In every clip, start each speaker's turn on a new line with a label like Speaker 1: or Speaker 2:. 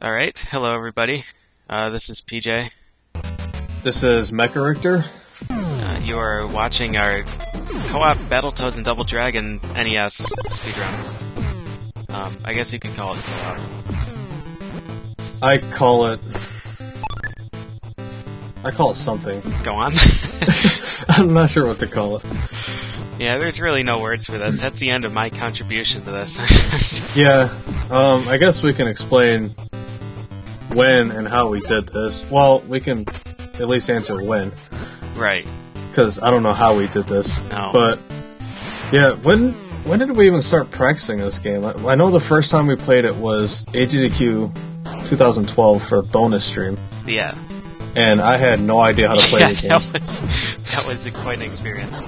Speaker 1: Alright, hello everybody. This is PJ.
Speaker 2: This is Mecha Richter.
Speaker 1: You are watching our co-op Battletoads and Double Dragon NES speedrun. I guess you could call it co-op.
Speaker 2: I call it something.
Speaker 1: Go on.
Speaker 2: I'm not sure what to call it.
Speaker 1: Yeah, there's really no words for this. That's the end of my contribution to this.
Speaker 2: I guess we can explain when and how we did this. Well, we can at least answer when.
Speaker 1: Right.
Speaker 2: Because I don't know how we did this.
Speaker 1: No.
Speaker 2: But, yeah, when did we even start practicing this game? I know the first time we played it was AGDQ 2012 for a bonus stream.
Speaker 1: Yeah.
Speaker 2: And I had no idea how to play the game.
Speaker 1: That was quite an experience.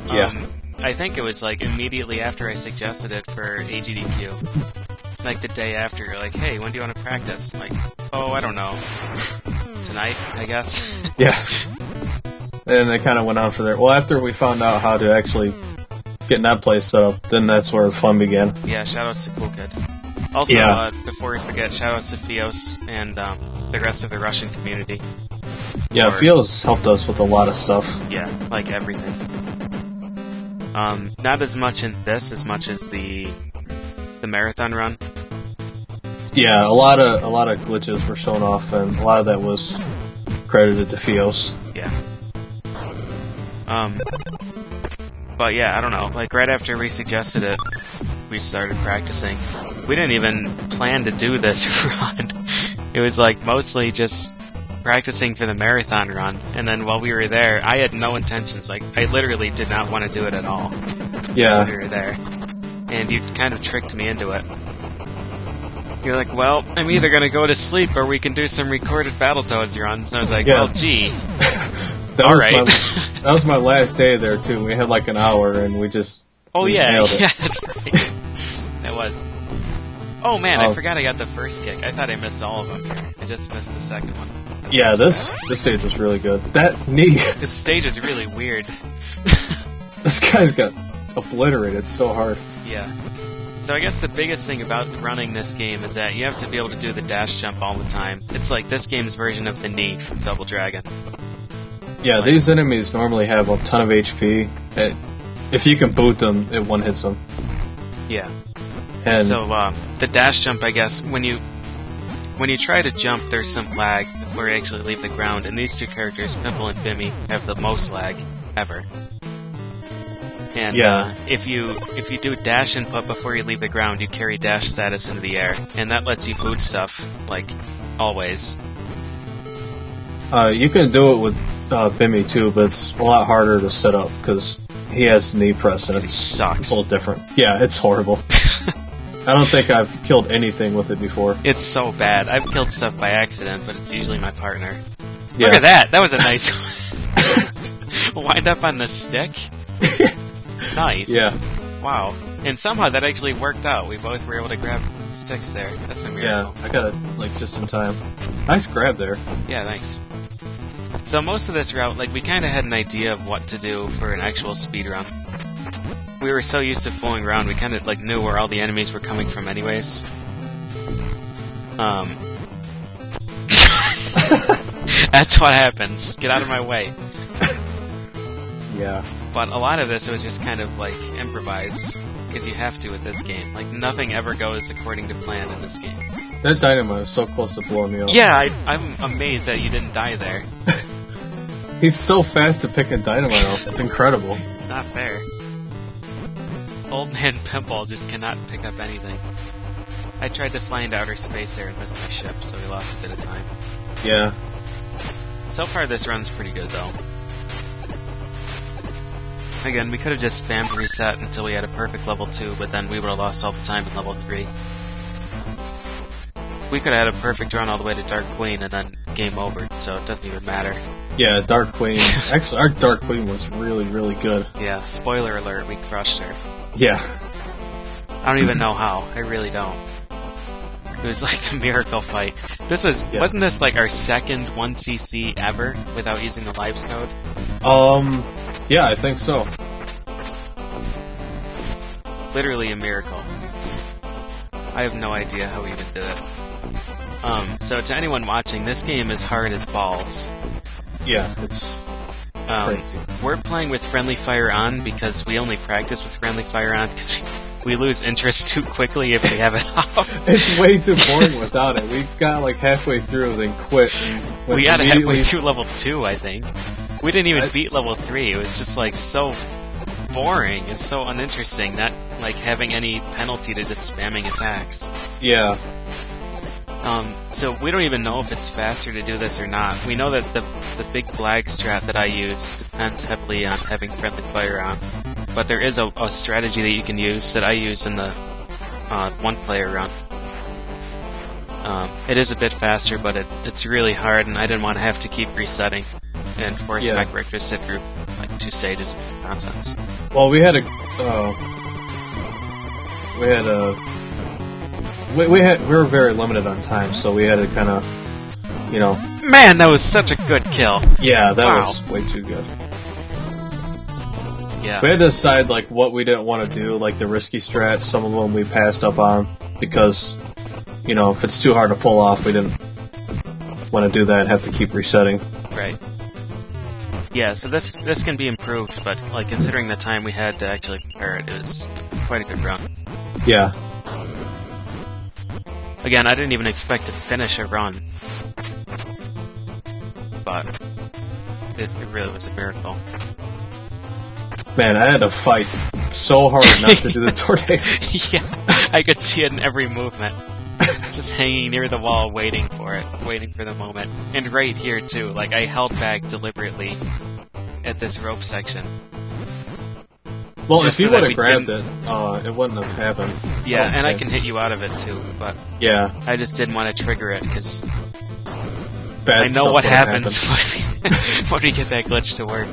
Speaker 2: Yeah.
Speaker 1: I think it was like immediately after I suggested it for AGDQ. Like the day after, you're like, hey, when do you want to practice? I'm like, oh, I don't know. Tonight, I guess.
Speaker 2: Yeah. And it kind of went on for there. Well, after we found out how to actually get that place set up, then that's where the fun began.
Speaker 1: Yeah, shoutouts to Cool Kid. Also, before we forget, shoutouts to Fios and the rest of the Russian community.
Speaker 2: Yeah, Fios helped us with a lot of stuff.
Speaker 1: Yeah, like everything. Not as much in this as much as the marathon run.
Speaker 2: Yeah, a lot of glitches were shown off, and a lot of that was credited to Fios.
Speaker 1: Yeah. But yeah, I don't know. Like right after we suggested it, we started practicing. We didn't even plan to do this run. It was like mostly just practicing for the marathon run, and then while we were there, I had no intentions. Like I literally did not want to do it at all.
Speaker 2: Yeah.
Speaker 1: When we were there, and you kind of tricked me into it. You're like, well, I'm either gonna go to sleep or we can do some recorded Battletoads runs. And I was like, well, gee.
Speaker 2: That was my last day there too. We had like an hour, and we just nailed it.
Speaker 1: Yeah, that's right. That was. Oh man, I forgot I got the first kick. I thought I missed all of them. I just missed the second one.
Speaker 2: This stage was really good. That knee.
Speaker 1: This stage is really weird.
Speaker 2: This guy's got obliterated so hard.
Speaker 1: Yeah. So I guess the biggest thing about running this game is that you have to be able to do the dash jump all the time. It's like this game's version of the knee from Double Dragon.
Speaker 2: Yeah, these enemies normally have a ton of HP. If you can boot them, it one-hits them.
Speaker 1: Yeah.
Speaker 2: And
Speaker 1: so, the dash jump, I guess, when you try to jump, there's some lag before you actually leave the ground, and these two characters, Pimple and Bimmy, have the most lag ever. And if you do dash input before you leave the ground, you carry dash status into the air, and that lets you boot stuff, like, always.
Speaker 2: You can do it with Bimmy too, but it's a lot harder to set up, because he has knee press, and it
Speaker 1: sucks.
Speaker 2: A little different. Yeah, it's horrible. I don't think I've killed anything with it before.
Speaker 1: It's so bad. I've killed stuff by accident, but it's usually my partner.
Speaker 2: Yeah.
Speaker 1: Look at that! That was a nice one. Wind up on the stick? Nice.
Speaker 2: Yeah.
Speaker 1: Wow. And somehow that actually worked out. We both were able to grab sticks there. That's a miracle.
Speaker 2: Yeah, I got it, like, just in time. Nice grab there.
Speaker 1: Yeah, thanks. So most of this route, like, we kind of had an idea of what to do for an actual speedrun. We were so used to fooling around, we kind of, like, knew where all the enemies were coming from anyways. That's what happens. Get out of my way.
Speaker 2: Yeah.
Speaker 1: But a lot of this was just kind of, like, improvise. Because you have to with this game. Like, nothing ever goes according to plan in this game.
Speaker 2: That dynamite is so close to blowing me up.
Speaker 1: Yeah, I'm amazed that you didn't die there.
Speaker 2: He's so fast at picking dynamite off. It's incredible.
Speaker 1: It's not fair. Old man Pimple just cannot pick up anything. I tried to fly into outer space there and missed my ship, so we lost a bit of time.
Speaker 2: Yeah.
Speaker 1: So far this run's pretty good, though. Again, we could have just spammed reset until we had a perfect level 2, but then we would have lost all the time in level 3. We could have had a perfect run all the way to Dark Queen and then game over, so it doesn't even matter.
Speaker 2: Yeah, Dark Queen. Actually, our Dark Queen was really, really good.
Speaker 1: Yeah, spoiler alert, we crushed her.
Speaker 2: Yeah.
Speaker 1: I don't even know how. I really don't. It was like the miracle fight. This was, wasn't this like our second 1cc ever without using the lives code?
Speaker 2: Yeah, I think so.
Speaker 1: Literally a miracle. I have no idea how we even did it. So to anyone watching, this game is hard as balls.
Speaker 2: Yeah, it's crazy.
Speaker 1: We're playing with friendly fire on because we only practice with friendly fire on because we lose interest too quickly if we have it off.
Speaker 2: It's way too boring without it. We got like halfway through, then quit.
Speaker 1: We got halfway through level 2, I think. We didn't even beat level 3. It was just like so boring and so uninteresting, not like having any penalty to just spamming attacks.
Speaker 2: Yeah.
Speaker 1: So we don't even know if it's faster to do this or not. We know that the big flag strat that I use depends heavily on having friendly fire on. But there is a strategy that you can use that I use in the one-player run. It is a bit faster, but it's really hard, and I didn't want to have to keep resetting and force Mech Richter to sit through like 2 stages of nonsense.
Speaker 2: Well, we were very limited on time, so we had to kind of,
Speaker 1: Man, that was such a good kill.
Speaker 2: Yeah, that was way too good.
Speaker 1: Yeah.
Speaker 2: We had to decide like what we didn't want to do, like the risky strats. Some of them we passed up on because, if it's too hard to pull off, we didn't want to do that and have to keep resetting.
Speaker 1: Right. Yeah, so this can be improved, but like considering the time we had to actually prepare it, it was quite a good run.
Speaker 2: Yeah.
Speaker 1: Again, I didn't even expect to finish a run, but it really was a miracle.
Speaker 2: Man, I had to fight so hard not to do the tornado.
Speaker 1: Yeah, I could see it in every movement. Just hanging near the wall, waiting for it, waiting for the moment. And right here, too, like, I held back deliberately at this rope section.
Speaker 2: Well, if you would have grabbed it, it wouldn't have happened.
Speaker 1: Yeah, and I can hit you out of it, too, but
Speaker 2: yeah,
Speaker 1: I just didn't want to trigger it, because
Speaker 2: I
Speaker 1: know what happens when we get that glitch to work.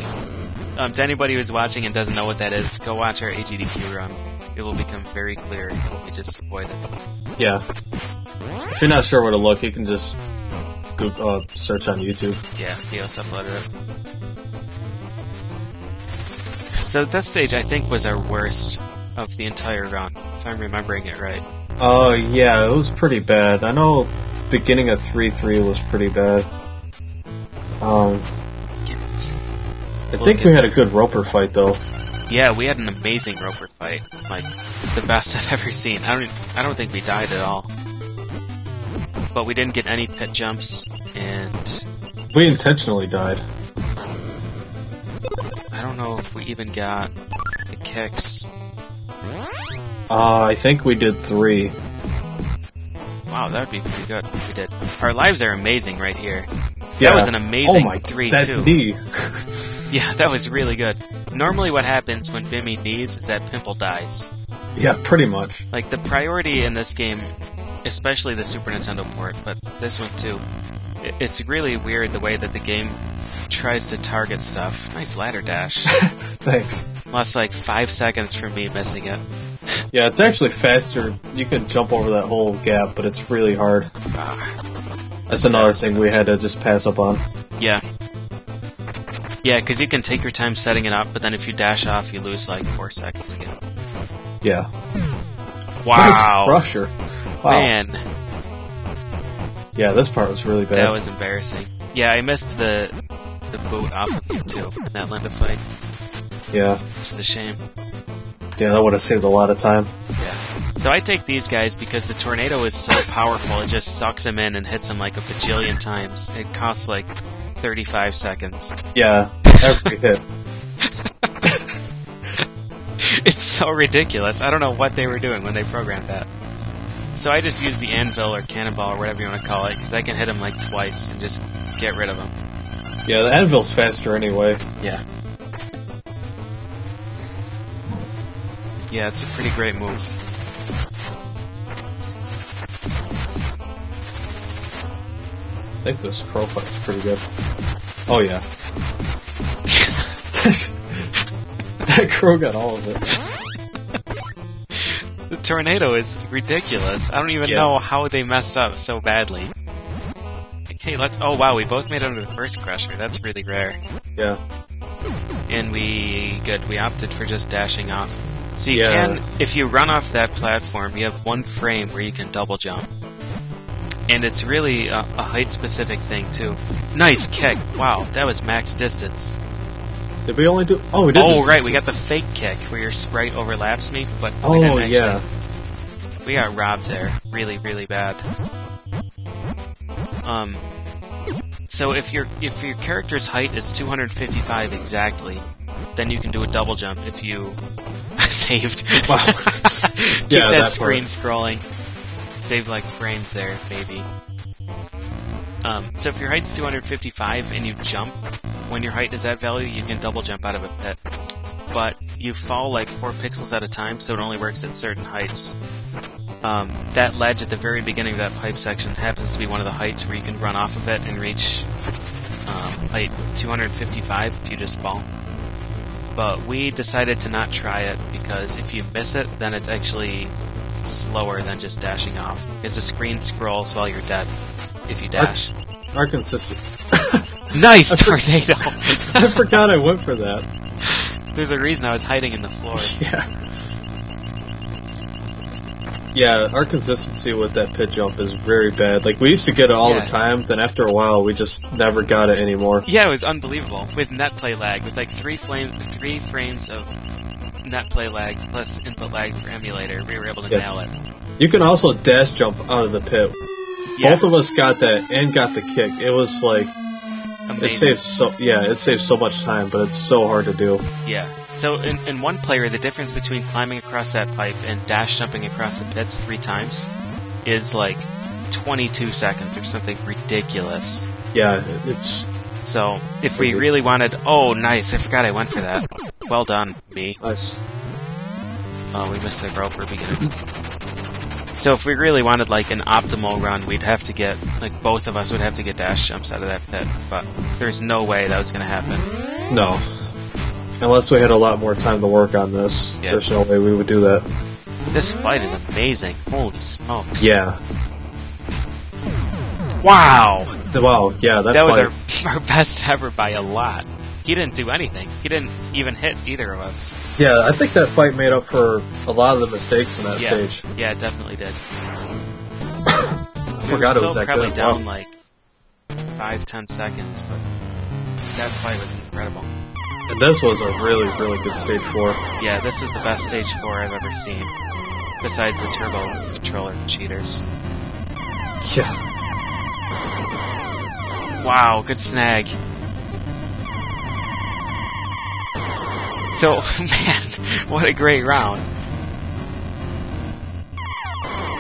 Speaker 1: To anybody who's watching and doesn't know what that is, go watch our AGDQ run. It will become very clear if we just avoid it.
Speaker 2: Yeah. If you're not sure where to look, you can just search on YouTube.
Speaker 1: Yeah, Theos uploaded it. So this stage, I think, was our worst of the entire run, if I'm remembering it right.
Speaker 2: Oh, yeah, it was pretty bad. I know beginning of 3-3 was pretty bad. I think we had a good roper fight, though.
Speaker 1: Yeah, we had an amazing roper fight. Like, the best I've ever seen. I don't think we died at all. But we didn't get any pit jumps, and
Speaker 2: we intentionally died.
Speaker 1: I don't know if we even got the kicks.
Speaker 2: I think we did 3.
Speaker 1: Wow, that would be pretty good if we did. Our lives are amazing right here.
Speaker 2: Yeah.
Speaker 1: That was an amazing 3-2.
Speaker 2: That knee.
Speaker 1: Yeah, that was really good. Normally what happens when Bimmy knees is that Pimple dies.
Speaker 2: Yeah, pretty much.
Speaker 1: Like, the priority in this game, especially the Super Nintendo port, but this one too, it's really weird the way that the game tries to target stuff. Nice ladder dash.
Speaker 2: Thanks.
Speaker 1: Lost like 5 seconds from me missing it.
Speaker 2: Yeah, it's actually faster. You can jump over that whole gap, but it's really hard. That's another thing we had to just pass up on.
Speaker 1: Yeah. Yeah, because you can take your time setting it up, but then if you dash off, you lose like 4 seconds again.
Speaker 2: Yeah.
Speaker 1: Wow.
Speaker 2: Nice crusher. Wow.
Speaker 1: Man.
Speaker 2: Yeah, this part was really bad.
Speaker 1: That was embarrassing. Yeah, I missed the boot off of you too in that Linda fight.
Speaker 2: Yeah.
Speaker 1: Which is a shame.
Speaker 2: Yeah, that would have saved a lot of time.
Speaker 1: Yeah. So I take these guys because the tornado is so powerful, it just sucks him in and hits him like a bajillion times. It costs like 35 seconds.
Speaker 2: Yeah, every hit.
Speaker 1: It's so ridiculous. I don't know what they were doing when they programmed that. So I just use the anvil or cannonball or whatever you want to call it, because I can hit him like twice and just get rid of him.
Speaker 2: Yeah, the anvil's faster anyway.
Speaker 1: Yeah. Yeah, it's a pretty great move.
Speaker 2: I think this crow fight's pretty good. Oh yeah. That crow got all of it.
Speaker 1: The tornado is ridiculous. I don't even know how they messed up so badly. Okay, oh wow, we both made it under the first crusher. That's really rare.
Speaker 2: Yeah.
Speaker 1: And we opted for just dashing off. So you can, if you run off that platform, you have 1 frame where you can double jump. And it's really a height-specific thing, too. Nice kick. Wow, that was max distance.
Speaker 2: Did we only do... Oh, we did.
Speaker 1: Oh, right, we got the fake kick, where your sprite overlaps me, but we didn't actually...
Speaker 2: yeah.
Speaker 1: We got robbed there. Really, really bad. So if your character's height is 255 exactly, then you can do a double jump if you... saved.
Speaker 2: Wow.
Speaker 1: Keep
Speaker 2: Yeah,
Speaker 1: that screen scrolling. Save like frames there, maybe. So if your height's 255 and you jump, when your height is that value, you can double jump out of a pit. But you fall like 4 pixels at a time, so it only works at certain heights. That ledge at the very beginning of that pipe section happens to be one of the heights where you can run off of it and reach height 255 if you just fall. But we decided to not try it because if you miss it, then it's actually slower than just dashing off. Because the screen scrolls while you're dead if you dash.
Speaker 2: Our consistent...
Speaker 1: Nice tornado!
Speaker 2: I forgot I went for that.
Speaker 1: There's a reason I was hiding in the floor.
Speaker 2: Yeah. Yeah, our consistency with that pit jump is very bad. Like, we used to get it all the time, then after a while, we just never got it anymore.
Speaker 1: Yeah, it was unbelievable. With net play lag, with like 3 frames of net play lag plus input lag for emulator, we were able to nail it.
Speaker 2: You can also dash jump out of the pit.
Speaker 1: Yeah.
Speaker 2: Both of us got that and got the kick. It was like...
Speaker 1: Amazing.
Speaker 2: It saves so much time, but it's so hard to do.
Speaker 1: Yeah. So in one player, the difference between climbing across that pipe and dash jumping across the pits 3 times is like 22 seconds or something ridiculous.
Speaker 2: Yeah, it's...
Speaker 1: So, if we really wanted... Oh, nice, I forgot I went for that. Well done, me.
Speaker 2: Nice.
Speaker 1: Oh, we missed the rope for beginning. So if we really wanted like an optimal run, we'd have to get... Like, both of us would have to get dash jumps out of that pit. But there's no way that was going to happen.
Speaker 2: No. Unless we had a lot more time to work on this, there's no way we would do that.
Speaker 1: This fight is amazing. Holy smokes.
Speaker 2: Yeah.
Speaker 1: Wow!
Speaker 2: Wow, yeah,
Speaker 1: that was our best ever by a lot. He didn't do anything. He didn't even hit either of us.
Speaker 2: Yeah, I think that fight made up for a lot of the mistakes in that stage.
Speaker 1: Yeah, it definitely did.
Speaker 2: I forgot it was that
Speaker 1: probably
Speaker 2: good.
Speaker 1: Down like 5-10 seconds, but that fight was incredible.
Speaker 2: And this was a really, really good stage 4.
Speaker 1: Yeah, this was the best stage 4 I've ever seen. Besides the turbo controller cheaters.
Speaker 2: Yeah.
Speaker 1: Wow, good snag. So, man, what a great round.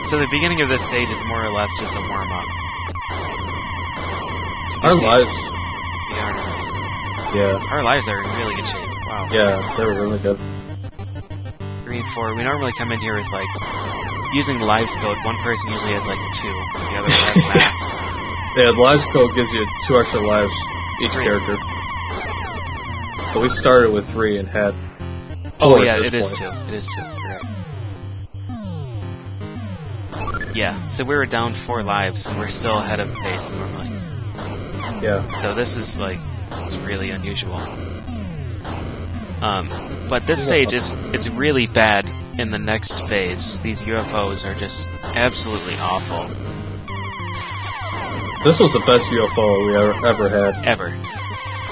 Speaker 1: So the beginning of this stage is more or less just a warm-up.
Speaker 2: Our lives... Yeah.
Speaker 1: Our lives are in really good shape. Wow.
Speaker 2: Yeah, they were really good.
Speaker 1: Green 4, we normally come in here with, like, using lives code, one person usually has, like, 2, the other have maps.
Speaker 2: Yeah, the lives code gives you 2 extra lives each character. So we started with 3 and had 4
Speaker 1: Oh, yeah,
Speaker 2: it
Speaker 1: is 2. It is 2, right. Yeah, so we were down 4 lives, and we're still ahead of pace normally.
Speaker 2: Yeah.
Speaker 1: So this is really unusual. But this stage is really bad in the next phase. These UFOs are just absolutely awful.
Speaker 2: This was the best UFO we ever had.
Speaker 1: Ever.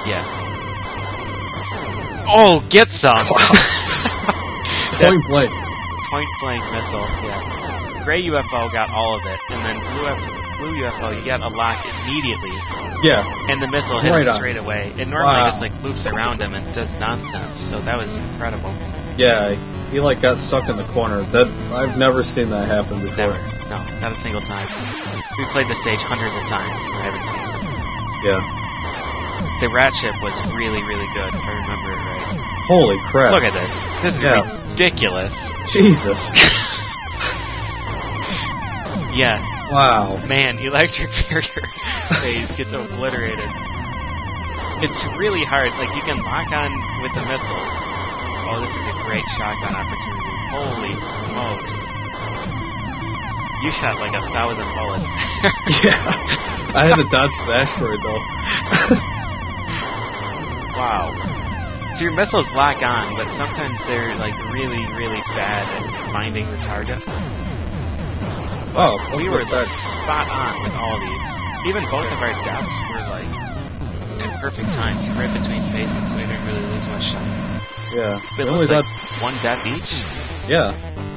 Speaker 1: Yeah. Oh, get some!
Speaker 2: Point blank.
Speaker 1: Point blank missile, yeah. Gray UFO got all of it, and then blue UFO, you got a lock immediately.
Speaker 2: Yeah.
Speaker 1: And the missile hit him straight away. It normally just loops around him and does nonsense, so that was incredible.
Speaker 2: Yeah, he got stuck in the corner. I've never seen that happen before.
Speaker 1: Never. No, not a single time. We played the stage hundreds of times, and I haven't seen it.
Speaker 2: Yeah.
Speaker 1: The rat ship was really, really good, if I remember it right.
Speaker 2: Holy crap.
Speaker 1: Look at this. This is ridiculous.
Speaker 2: Jesus.
Speaker 1: Yeah.
Speaker 2: Wow.
Speaker 1: Man, electric barrier phase gets obliterated. It's really hard. Like, you can lock on with the missiles. Oh, this is a great shotgun opportunity. Holy smokes. You shot like 1,000 bullets.
Speaker 2: Yeah. I had to dodge flash for it, though.
Speaker 1: Wow. So your missiles lock on, but sometimes they're, like, really, really bad at finding the target.
Speaker 2: Oh,
Speaker 1: we were like spot on with all these. Even both of our deaths were like in perfect times, right between phases, so we didn't really lose much time.
Speaker 2: Yeah.
Speaker 1: It looks like one death each?
Speaker 2: Yeah.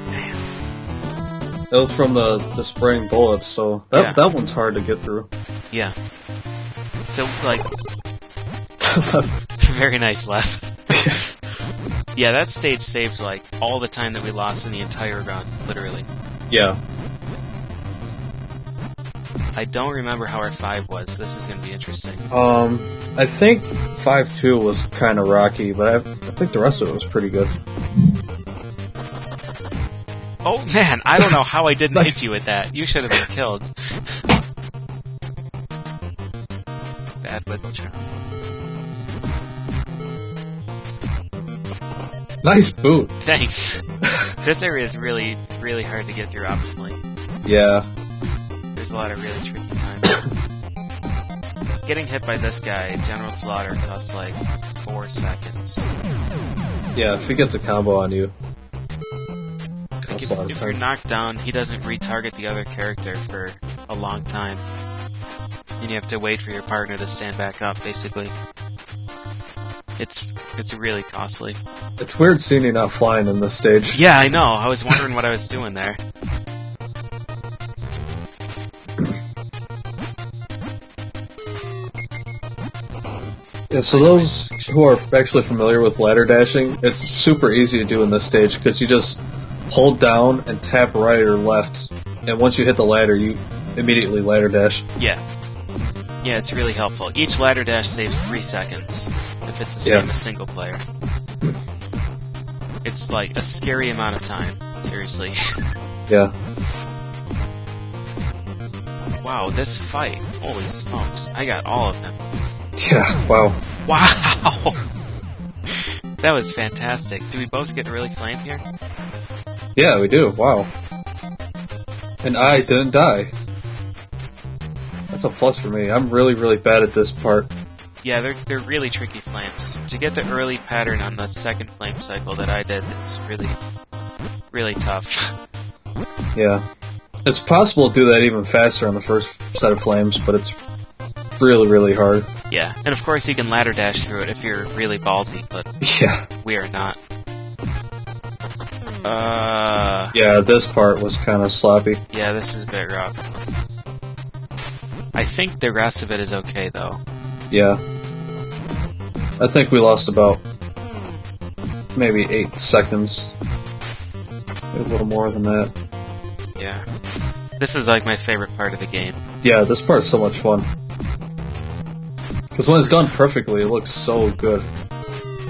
Speaker 1: Man.
Speaker 2: It was from the spraying bullets, so that one's hard to get through.
Speaker 1: Yeah. So, like... Very nice left. Yeah, that stage saved, like, all the time that we lost in the entire run, literally.
Speaker 2: Yeah.
Speaker 1: I don't remember how our 5 was. This is going to be interesting.
Speaker 2: I think 5-2 was kind of rocky, but I think the rest of it was pretty good.
Speaker 1: Oh, man, I don't know how I didn't hit you with that. You should have been killed. Bad with charm.
Speaker 2: Nice boot.
Speaker 1: Thanks. This area is really, really hard to get through optimally.
Speaker 2: Yeah.
Speaker 1: There's a lot of really tricky times. Getting hit by this guy, General Slaughter, costs like 4 seconds.
Speaker 2: Yeah, if he gets a combo on you.
Speaker 1: Like if you're knocked down, he doesn't retarget the other character for a long time. And you have to wait for your partner to stand back up, basically. It's really costly.
Speaker 2: It's weird seeing you not flying in this stage.
Speaker 1: Yeah, I know. I was wondering what I was doing there.
Speaker 2: Yeah, so those who are actually familiar with ladder dashing, it's super easy to do in this stage because you just hold down and tap right or left, and once you hit the ladder, you immediately ladder dash.
Speaker 1: Yeah. Yeah, it's really helpful. Each ladder dash saves 3 seconds, if it's the same as single player. It's like a scary amount of time, seriously.
Speaker 2: Yeah.
Speaker 1: Wow, this fight, holy smokes, I got all of them.
Speaker 2: Yeah, wow.
Speaker 1: Wow! That was fantastic. Do we both get really flame here?
Speaker 2: Yeah, we do, wow. And I didn't die. That's a plus for me. I'm really, really bad at this part.
Speaker 1: Yeah, they're really tricky flames. To get the early pattern on the second flame cycle that I did is really, really tough.
Speaker 2: Yeah. It's possible to do that even faster on the first set of flames, but it's really, really hard.
Speaker 1: Yeah, and of course you can ladder dash through it if you're really ballsy, but
Speaker 2: yeah,
Speaker 1: we are not.
Speaker 2: Yeah, this part was kind of sloppy.
Speaker 1: Yeah, this is a bit rough. I think the rest of it is okay, though.
Speaker 2: Yeah. I think we lost about maybe 8 seconds. Maybe a little more than that.
Speaker 1: Yeah. This is like my favorite part of the game.
Speaker 2: Yeah, this part's so much fun. Because when it's done perfectly, it looks so good.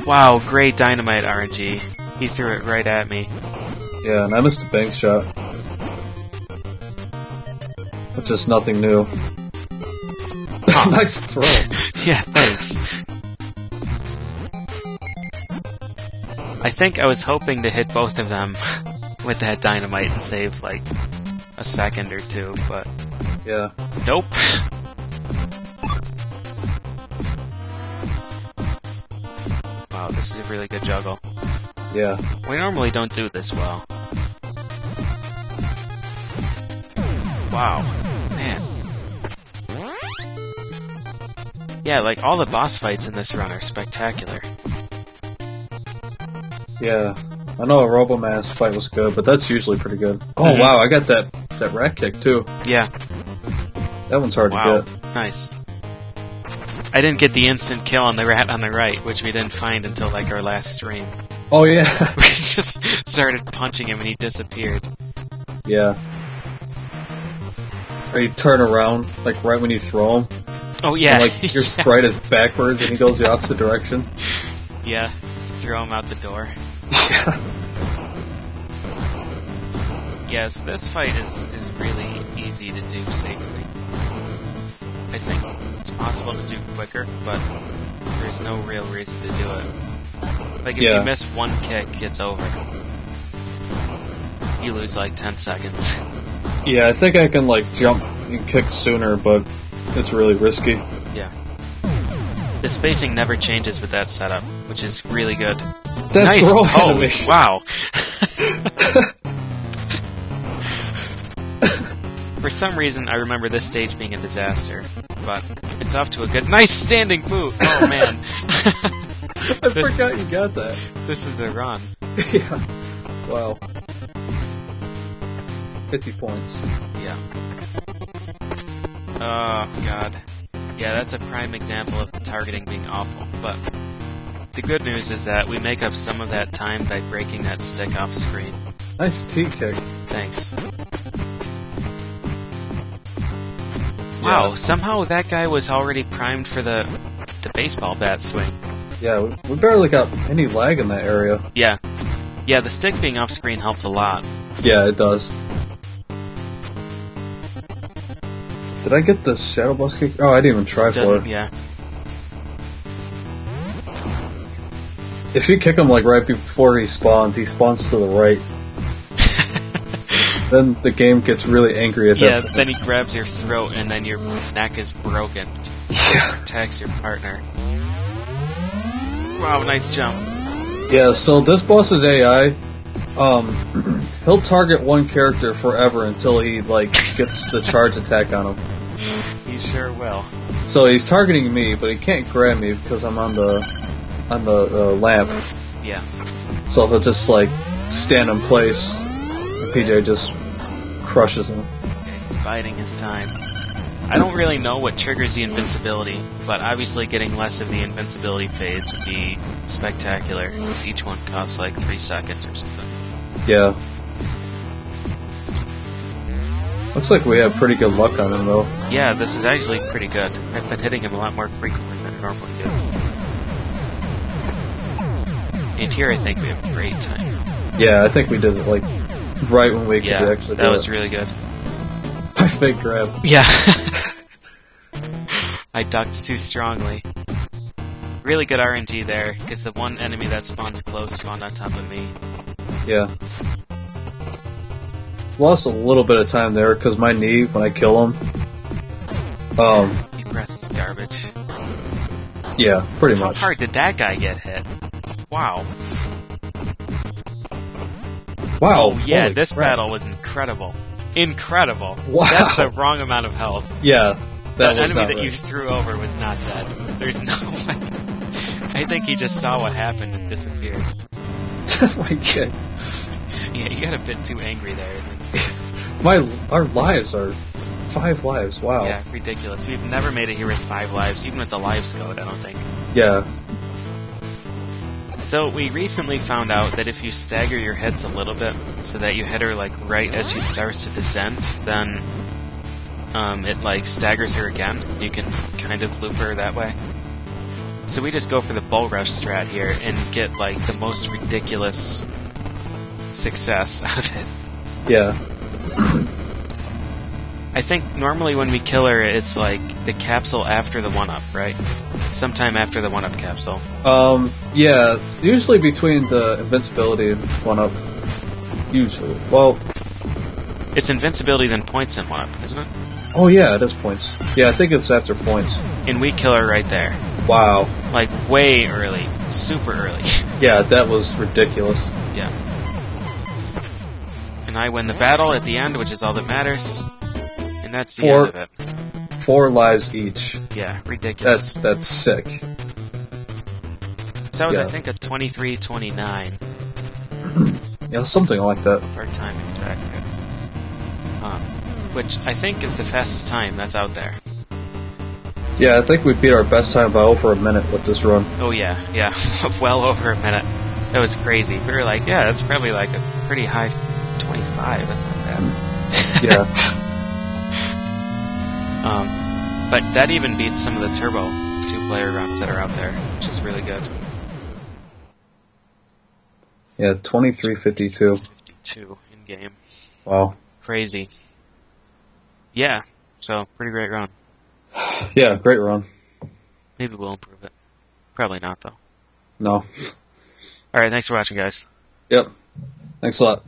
Speaker 1: Wow, great dynamite RNG. He threw it right at me.
Speaker 2: Yeah, and I missed a bank shot. Which is nothing new. Oh. Nice throw.
Speaker 1: Yeah, thanks. I think I was hoping to hit both of them with that dynamite and save, like, a second or two, but...
Speaker 2: Yeah.
Speaker 1: Nope. Wow, this is a really good juggle.
Speaker 2: Yeah.
Speaker 1: We normally don't do this well. Wow. Man. Yeah, like, all the boss fights in this run are spectacular.
Speaker 2: Yeah. I know a Robbo Man's fight was good, but that's usually pretty good. Oh, wow, I got that rat kick, too.
Speaker 1: Yeah.
Speaker 2: That one's hard to get.
Speaker 1: Nice. I didn't get the instant kill on the rat on the right, which we didn't find until, like, our last stream.
Speaker 2: Oh, yeah.
Speaker 1: We just started punching him and he disappeared.
Speaker 2: Yeah. Or you turn around, like, right when you throw him.
Speaker 1: Oh, yeah.
Speaker 2: And, like, your sprite is backwards and he goes the opposite direction.
Speaker 1: Yeah. Throw him out the door.
Speaker 2: Yeah.
Speaker 1: Yeah, so this fight is really easy to do safely. I think it's possible to do quicker, but there's no real reason to do it. Like, if you miss one kick, it's over. You lose, like, 10 seconds.
Speaker 2: Yeah, I think I can, like, jump and kick sooner, but it's really risky.
Speaker 1: Yeah. The spacing never changes with that setup, which is really good.
Speaker 2: That
Speaker 1: nice
Speaker 2: throw
Speaker 1: pose! Wow! For some reason, I remember this stage being a disaster, but it's off to a good... Nice standing boot! Oh, man.
Speaker 2: I forgot you got that.
Speaker 1: This is the run.
Speaker 2: Yeah. Wow. 50 points.
Speaker 1: Yeah. Oh, God. Yeah, that's a prime example of the targeting being awful, but the good news is that we make up some of that time by breaking that stick off screen.
Speaker 2: Nice T-kick.
Speaker 1: Thanks. Wow, somehow that guy was already primed for the baseball bat swing.
Speaker 2: Yeah, we barely got any lag in that area.
Speaker 1: Yeah. Yeah, the stick being off screen helped a lot.
Speaker 2: Yeah, it does. Did I get the Shadow Bus kick? Oh, I didn't even try for it.
Speaker 1: Yeah.
Speaker 2: If you kick him like right before he spawns to the right. Then the game gets really angry at that.
Speaker 1: Yeah, then he grabs your throat and then your neck is broken.
Speaker 2: Yeah.
Speaker 1: Attacks your partner. Wow, nice jump.
Speaker 2: Yeah, so this boss's AI, he'll target one character forever until he, like, gets the charge attack on him.
Speaker 1: He sure will.
Speaker 2: So he's targeting me, but he can't grab me because I'm on the lamp.
Speaker 1: Yeah.
Speaker 2: So he'll just, like, stand in place, and PJ just crushes him.
Speaker 1: He's biding his time. I don't really know what triggers the invincibility, but obviously getting less of the invincibility phase would be spectacular, because each one costs like 3 seconds or something.
Speaker 2: Yeah. Looks like we have pretty good luck on him, though.
Speaker 1: Yeah, this is actually pretty good. I've been hitting him a lot more frequently than I normally do. And here I think we have a great time.
Speaker 2: Yeah, I think we did it, like, right when we could actually do it.
Speaker 1: That was really good.
Speaker 2: My fake grab.
Speaker 1: Yeah. I ducked too strongly. Really good RNG there, because the one enemy that spawns close spawned on top of me.
Speaker 2: Yeah. Lost a little bit of time there, because my knee, when I kill him...
Speaker 1: He presses garbage.
Speaker 2: Yeah, pretty much.
Speaker 1: How hard did that guy get hit? Wow.
Speaker 2: Wow.
Speaker 1: Oh, yeah,
Speaker 2: holy
Speaker 1: this
Speaker 2: crap.
Speaker 1: battle was incredible. Incredible.
Speaker 2: Wow.
Speaker 1: That's the wrong amount of health.
Speaker 2: Yeah.
Speaker 1: The
Speaker 2: was
Speaker 1: enemy
Speaker 2: not
Speaker 1: that
Speaker 2: right.
Speaker 1: you threw over was not dead. There's no way. I think he just saw what happened and disappeared.
Speaker 2: My God.
Speaker 1: Yeah, you got a bit too angry there.
Speaker 2: Our lives are 5 lives, wow.
Speaker 1: Yeah, ridiculous. We've never made it here with 5 lives, even with the lives code, I don't think.
Speaker 2: Yeah.
Speaker 1: So, we recently found out that if you stagger your hits a little bit, so that you hit her, like, right as she starts to descend, then, it, like, staggers her again. You can kind of loop her that way. So we just go for the bull rush strat here and get, like, the most ridiculous success out of it.
Speaker 2: Yeah.
Speaker 1: I think normally when we kill her, it's, like, the capsule after the 1-up, right? Sometime after the 1-up capsule.
Speaker 2: Yeah, usually between the invincibility and 1-up. Usually. Well...
Speaker 1: It's invincibility then points in 1-up, isn't it?
Speaker 2: Oh yeah, it is points. Yeah, I think it's after points.
Speaker 1: And we kill her right there.
Speaker 2: Wow.
Speaker 1: Like, way early. Super early.
Speaker 2: Yeah, that was ridiculous.
Speaker 1: Yeah. And I win the battle at the end, which is all that matters. And that's the end of it.
Speaker 2: 4 lives each.
Speaker 1: Yeah, ridiculous.
Speaker 2: That's sick.
Speaker 1: So that was, I think, a 23-29.
Speaker 2: Yeah, something like that.
Speaker 1: For timing track. Which I think is the fastest time that's out there.
Speaker 2: Yeah, I think we beat our best time by over a minute with this run.
Speaker 1: Oh yeah, well over a minute. That was crazy. We were like, yeah, that's probably like a pretty high 25. That's not bad.
Speaker 2: Yeah.
Speaker 1: But that even beats some of the turbo 2-player runs that are out there, which is really good.
Speaker 2: Yeah, 23:52.
Speaker 1: 52 in game.
Speaker 2: Wow.
Speaker 1: Crazy. Yeah, so pretty great run.
Speaker 2: Yeah, great run.
Speaker 1: Maybe we'll improve it. Probably not, though.
Speaker 2: No.
Speaker 1: Alright, thanks for watching, guys.
Speaker 2: Yep. Thanks a lot.